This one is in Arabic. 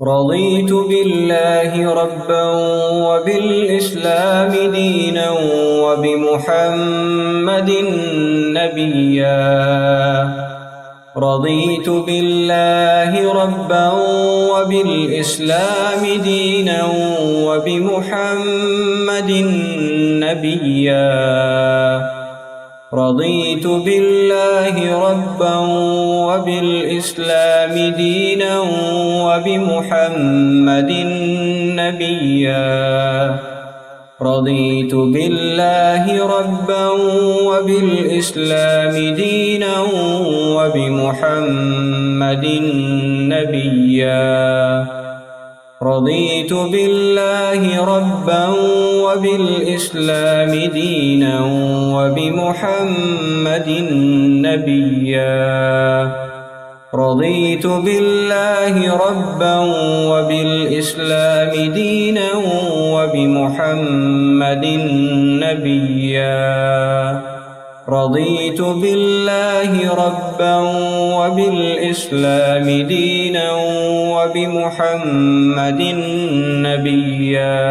رضيت بالله ربا وبالإسلام دينا وبمحمد نبيا. رضيت بالله ربا وبالإسلام دينا وبمحمد نبيا. رضيت بالله ربا وبالإسلام دينا وبمحمد نبيا. رضيت بالله ربا وبالإسلام دينا وبمحمد نبيا. رضيت بالله ربا وبالإسلام دينا وبمحمد نبيا. رضيت بالله ربا وبالإسلام دينا وبمحمد نبيا. رضيت بالله ربا وبالإسلام دينا وبمحمد نبيا.